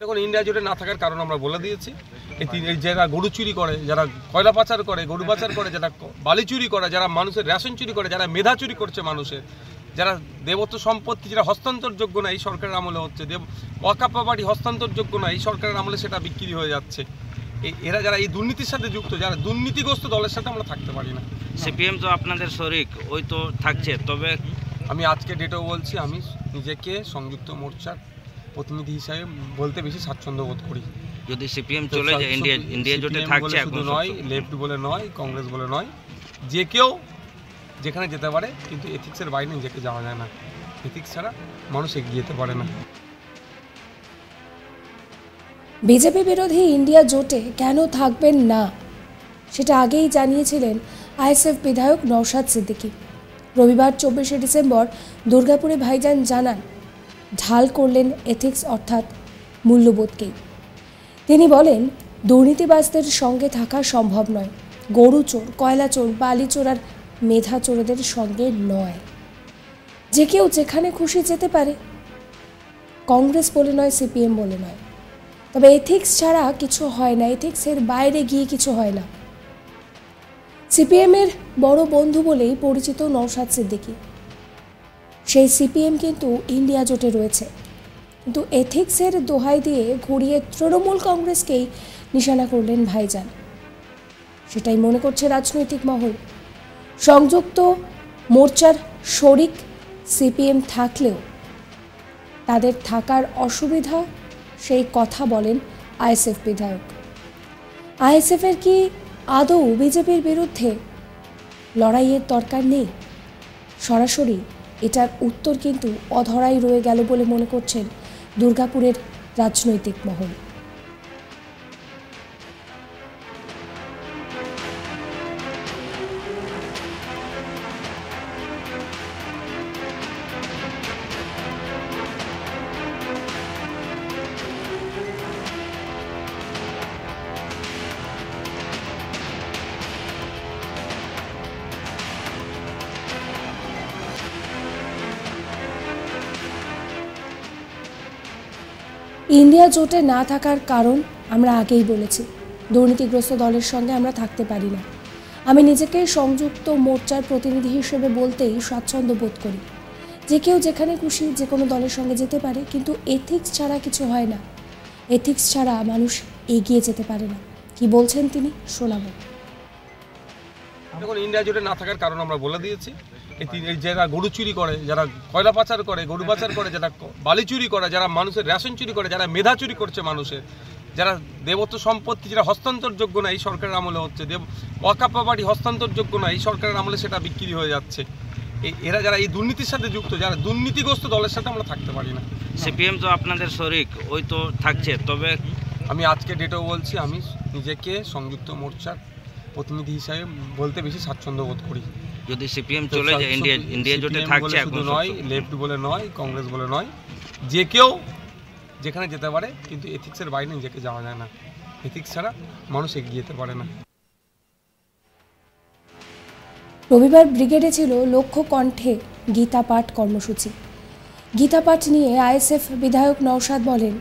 দেখুন, ইন্ডিয়া জোটে না থাকার কারণ আমরা বলে দিয়েছি। এই যারা গরু চুরি করে, যারা কয়লা পাচার করে, গরু পাচার করে, যারা বালি চুরি করে, যারা মানুষের রেশন চুরি করে, যারা মেধা চুরি করছে মানুষের, যারা দেবত্ব সম্পত্তি যেটা হস্তান্তরযোগ্য না এই সরকারের আমলে হচ্ছে, ওয়াকফ প্রপার্টি হস্তান্তরযোগ্য না এই সরকারের আমলে সেটা বিক্রি হয়ে যাচ্ছে। এরা যারা এই দুর্নীতির সাথে যুক্ত, যারা দুর্নীতিগ্রস্ত দলের সাথে আমরা থাকতে পারি না। সিপিএম তো আপনাদের শরিক, ওই তো থাকছে। তবে আমি আজকে ডেটেও বলছি, আমি নিজেকে সংযুক্ত মোর্চার প্রতিনিধি হিসাবে বলতে বেশি স্বাচ্ছন্দ্য বোধ করি। যদি সিপিএম চলে যায়, ইন্ডিয়া জোটে থাকছে, শুধু নয়, লেফট বলে নয়, কংগ্রেস বলে নয়, যে কেউ যেখানে যেতে পারে, কিন্তু এথিক্সের বাইরে নিজেকে যাওয়া যায় না। এথিক্স ছাড়া মানুষ এগিয়ে যেতে পারে না। বিজেপি বিরোধী ইন্ডিয়া জোটে কেন থাকবেন না সেটা আগেই জানিয়েছিলেন আইএসএফ বিধায়ক নওশাদ সিদ্দিকী। রবিবার 24শে ডিসেম্বর দুর্গাপুরে ভাইজান জানান, ঢাল করলেন এথিক্স অর্থাৎ মূল্যবোধকেই। তিনি বলেন, দুর্নীতিবাজদের সঙ্গে থাকা সম্ভব নয়, গরু চোর, কয়লা চোর, বালি চোর আর মেধা চোরদের সঙ্গে নয়। যে কেউ যেখানে খুশি যেতে পারে, কংগ্রেস বলে নয়, সিপিএম বলে নয়। তবে এথিক্স ছাড়া কিছু হয় না, এথিক্সের বাইরে গিয়ে কিছু হয় না। সিপিএমের বড় বন্ধু বলেই পরিচিত নওশাদ সিদ্দিকী। সেই সিপিএম কিন্তু ইন্ডিয়া জোটে রয়েছে, কিন্তু এথিক্সের দোহাই দিয়ে ঘুরিয়ে তৃণমূল কংগ্রেসকেই নিশানা করলেন ভাইজান। সেটাই মনে করছে রাজনৈতিক মহল। সংযুক্ত মোর্চার শরিক সিপিএম থাকলেও তাদের থাকার অসুবিধা, সেই কথা বলেন আইএসএফ বিধায়ক। আইএসএফের কি আদৌ বিজেপির বিরুদ্ধে লড়াইয়ের দরকার নেই? সরাসরি এটার উত্তর কিন্তু অধরাই রয়ে গেল বলে মনে করছেন দুর্গাপুরের রাজনৈতিক মহল। ইন্ডিয়া জোটে না থাকার কারণ আমরা আগেই বলেছি, দুর্নীতিগ্রস্ত দলের সঙ্গে আমরা থাকতে পারি না। আমি নিজেকে সংযুক্ত মোর্চার প্রতিনিধি হিসেবে বলতেই স্বাচ্ছন্দ্য বোধ করি। যে কেউ যেখানে খুশি যে কোনো দলের সঙ্গে যেতে পারে, কিন্তু এথিক্স ছাড়া কিছু হয় না। এথিক্স ছাড়া মানুষ এগিয়ে যেতে পারে না। কি বলছেন তিনি, শোনাবো। দেখুন, ইন্ডিয়া জোটে না থাকার কারণ আমরা বলে দিয়েছি। এই যারা গরু চুরি করে, যারা কয়লা পাচার করে, গরু পাচার করে, যারা বালি চুরি করে, যারা মানুষের রেশন চুরি করে, যারা মেধা চুরি করছে মানুষের, যারা দেবত্ব সম্পত্তি যেটা হস্তান্তরযোগ্য না এই সরকারের আমলে হচ্ছে, ওয়াকফ প্রপার্টি হস্তান্তরযোগ্য না এই সরকারের আমলে সেটা বিক্রি হয়ে যাচ্ছে। এরা যারা এই দুর্নীতির সাথে যুক্ত, যারা দুর্নীতিগ্রস্ত দলের সাথে আমরা থাকতে পারি না। সিপিএম তো আপনাদের শরিক, ওই তো থাকছে। তবে আমি আজকে ডেটেও বলছি, আমি নিজেকে সংযুক্ত মোর্চার প্রতিনিধি হিসাবে বলতে বেশি স্বাচ্ছন্দ্য বোধ করি। যদি সিপিএম চলে যায়, ইন্ডিয়া জোটে থাকছে, শুধু নয়, লেফট বলে নয়, কংগ্রেস বলে নয়, যে কেউ যেখানে যেতে পারে, কিন্তু এথিক্সের বাইরে নিজেকে যাওয়া যায় না। এথিক্স ছাড়া মানুষ এগিয়ে যেতে পারে না। রবিবার ব্রিগেডে ছিল লক্ষ্য কণ্ঠে গীতা পাঠ কর্মসূচি। গীতা পাঠ নিয়ে আইএসএফ বিধায়ক নওশাদ বলেন,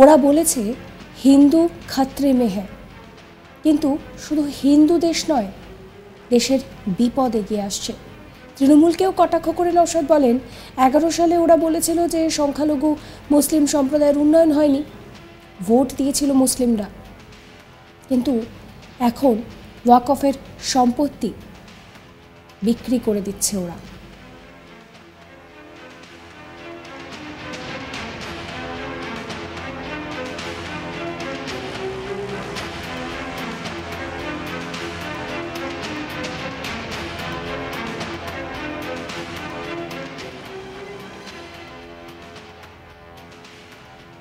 ওরা বলেছে হিন্দু খাত্রে মে হ্যায়, কিন্তু শুধু হিন্দু দেশ নয়, দেশের বিপদ এগিয়ে আসছে। তৃণমূলকেও কটাক্ষ করে নওশাদ বলেন, 11 সালে ওরা বলেছিল যে সংখ্যালঘু মুসলিম সম্প্রদায়ের উন্নয়ন হয়নি, ভোট দিয়েছিল মুসলিমরা, কিন্তু এখন ওয়াকফের সম্পত্তি বিক্রি করে দিচ্ছে ওরা।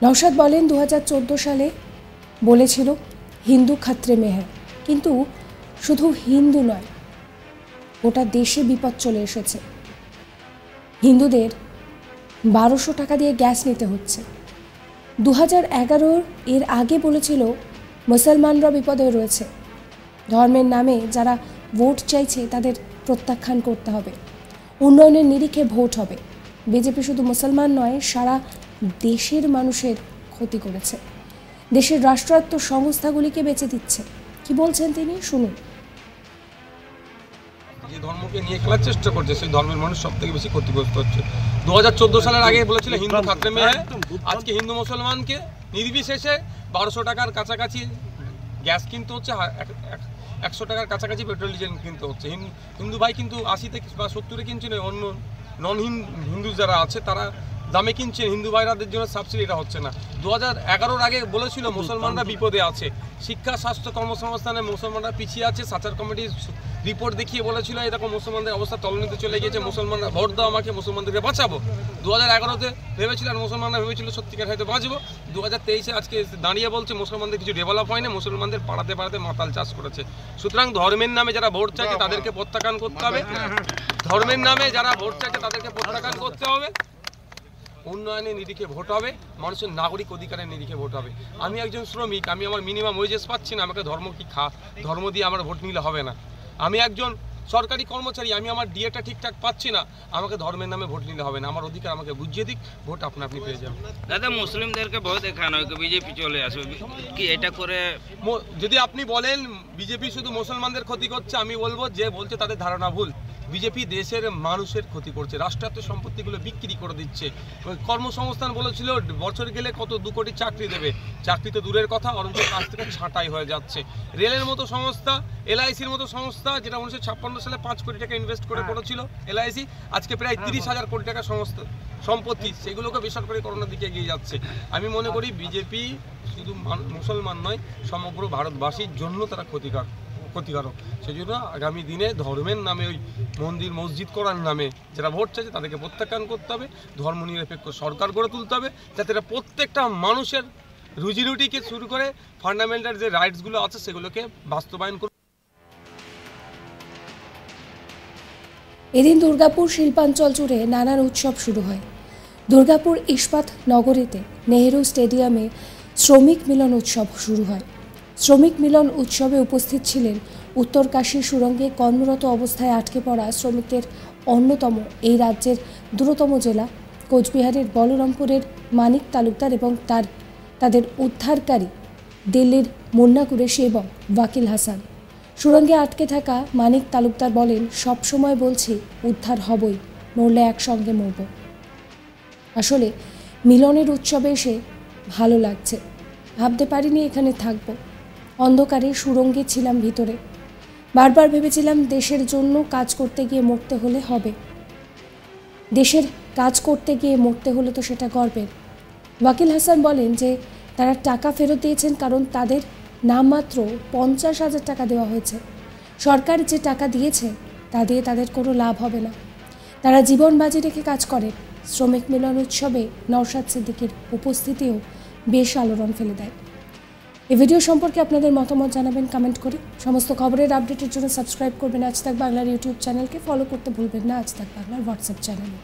নওশাদ বলেন, 2014 সালে বলেছিল হিন্দু খাত্রে মে হ্যায়, কিন্তু শুধু হিন্দু নয়, গোটা দেশে বিপদ চলে এসেছে। হিন্দুদের 1200 টাকা দিয়ে গ্যাস নিতে হচ্ছে। 2011 এর আগে বলেছিল মুসলমানরা বিপদে রয়েছে, ধর্মের নামে যারা ভোট চাইছে তাদের প্রত্যাখ্যান করতে হবে, উন্নয়নের নিরিখে ভোট হবে। বিজেপি শুধু মুসলমান নয়, সারা দেশের মানুষের ক্ষতি করেছে, দেশের রাষ্ট্রায়ত্ত সংস্থাগুলিকে বেচে দিচ্ছে। কি বলছেন তিনি, শুনুন। যে ধর্মকে নিয়ে খেলার চেষ্টা করছে সেই ধর্মের মানুষ সব থেকে বেশি ক্ষতিগ্রস্ত হচ্ছে। 2014 সালের আগে বলেছিল হিন্দু খাতরে মেয়ে, আজকে হিন্দু মুসলমানকে নির্বিশেষে 1200 টাকার কাছাকাছি গ্যাস কিনতে হচ্ছে, 100 টাকার কাছাকাছি পেট্রোল ডিজেল কিনতে হচ্ছে। হিন্দু ভাই কিন্তু 80 থেকে বা 70-এ কিনছেন, অন্য নন হিন্দু যারা আছে তারা দামে কিনছেন। হিন্দু ভাইরাদের জন্য সাবসিডি এটা হচ্ছে না। 2011-র আগে বলেছিল মুসলমানরা বিপদে আছে, শিক্ষা স্বাস্থ্য কর্মসংস্থানে মুসলমানরা পিছিয়ে আছে। সাচার কমিটির রিপোর্ট দেখিয়ে বলেছিল এরকম মুসলমানদের অবস্থা তলনিতে চলে গিয়েছে, মুসলমানরা ভোট দাও আমাকে, মুসলমানদেরকে বাঁচাবো। 2011-তে ভেবেছিলেন মুসলমানরা ভেবেছিল সত্যিকার হয়তো বাঁচবো। 2023-এ আজকে দাঁড়িয়ে বলছে মুসলমানদের কিছু ডেভেলপ হয়নি, মুসলমানদের পাড়াতে পাড়াতে মাতাল চাষ করেছে। সুতরাং ধর্মের নামে যারা ভোট চাইছে তাদেরকে প্রত্যাখ্যান করতে হবে, ধর্মের নামে যারা ভোট চাইছে তাদেরকে প্রত্যাখ্যান করতে হবে। উন্নয়নের নিরিখে ভোট হবে, মানুষের নাগরিক অধিকারের নিরিখে ভোট হবে। আমি একজন শ্রমিক, আমি আমার মিনিমাম ওয়েজেস পাচ্ছি না, আমাকে ধর্ম দিয়ে আমার ভোট নিলে হবে না। আমি একজন সরকারি কর্মচারী, আমি আমার ডিএটা ঠিকঠাক পাচ্ছি না, আমাকে ধর্মের নামে ভোট নিলে হবে না। আমার অধিকার আমাকে বুঝিয়ে দিক, ভোট আপনি পেয়ে যাবেন। দাদা, মুসলিমদেরকে ভয় দেখানো হয় বিজেপি চলে আসবে, কি এটা করে? যদি আপনি বলেন বিজেপি শুধু মুসলমানদের ক্ষতি করছে, আমি বলবো যে বলছে তাদের ধারণা ভুল। বিজেপি দেশের মানুষের ক্ষতি করছে, রাষ্ট্রায়ত্ত সম্পত্তিগুলো বিক্রি করে দিচ্ছে। কর্মসংস্থান বলেছিল বছর গেলে কত 2 কোটি চাকরি দেবে, চাকরি তো দূরের কথা, অথচ কাজ থেকে ছাঁটাই হয়ে যাচ্ছে। রেলের মতো সংস্থা, এলআইসির মতো সংস্থা, যেটা 1956 সালে 5 কোটি টাকা ইনভেস্ট করে করেছিল এলআইসি, আজকে প্রায় 30,000 কোটি টাকা সম্পত্তি, সেগুলোকে বেসরকারিকরণের দিকে এগিয়ে যাচ্ছে। আমি মনে করি বিজেপি শুধু মুসলমান নয়, সমগ্র ভারতবাসীর জন্য তারা ক্ষতিকারক। সেই জন্য আগামী দিনে ধর্মের নামে, ওই মন্দির মসজিদ করার নামে যারা ভোট চাইছে তাদেরকে প্রত্যাখ্যান করতে হবে, ধর্মনিরপেক্ষ সরকার গড়ে তুলতে হবে, যাতে এরা প্রত্যেকটা মানুষের রুজিরুটিকে শুরু করে ফান্ডামেন্টাল যে রাইটসগুলো আছে সেগুলোকে বাস্তবায়ন করবে। এদিন দুর্গাপুর শিল্পাঞ্চল জুড়ে নানান উৎসব শুরু হয়। দুর্গাপুর ইস্পাত নগরীতে নেহেরু স্টেডিয়ামে শ্রমিক মিলন উৎসব শুরু হয়। শ্রমিক মিলন উৎসবে উপস্থিত ছিলেন উত্তরকাশী সুড়ঙ্গে কর্মরত অবস্থায় আটকে পড়া শ্রমিকদের অন্যতম এই রাজ্যের দ্রুততম জেলা কোচবিহারের বলরামপুরের মানিক তালুকদার এবং তাদের উদ্ধারকারী দিল্লির মুন্না কুরেশি এবং ওয়াকিল হাসান। সুড়ঙ্গে আটকে থাকা মানিক তালুকদার বলেন, সব সময় বলছি উদ্ধার হবই, মরলে একসঙ্গে মরব। আসলে মিলনের উৎসবে এসে ভালো লাগছে, ভাবতে পারিনি এখানে থাকব। অন্ধকারে সুড়ঙ্গে ছিলাম ভিতরে, বারবার ভেবেছিলাম দেশের জন্য কাজ করতে গিয়ে মরতে হলে হবে, দেশের কাজ করতে গিয়ে মরতে হলে তো সেটা গর্বের। ওয়াকিল হাসান বলেন যে তারা টাকা ফেরত দিয়েছেন কারণ তাদের নামমাত্র 50,000 টাকা দেওয়া হয়েছে। সরকার যে টাকা দিয়েছে তা দিয়ে তাদের কোনো লাভ হবে না, তারা জীবন বাজি রেখে কাজ করেন। শ্রমিক মিলন উৎসবে নওশাদ সিদ্দিকীর উপস্থিতিও বেশ আলোড়ন ফেলে দেয়। এই ভিডিও সম্পর্কে আপনাদের মতামত জানাবেন কমেন্ট করে। সমস্ত খবরের আপডেটের জন্য সাবস্ক্রাইব করবেন আজ তাক বাংলার ইউটিউব চ্যানেলকে, ফলো করতে ভুলবেন না আজ তাক বাংলার হোয়াটসঅ্যাপ চ্যানেলে।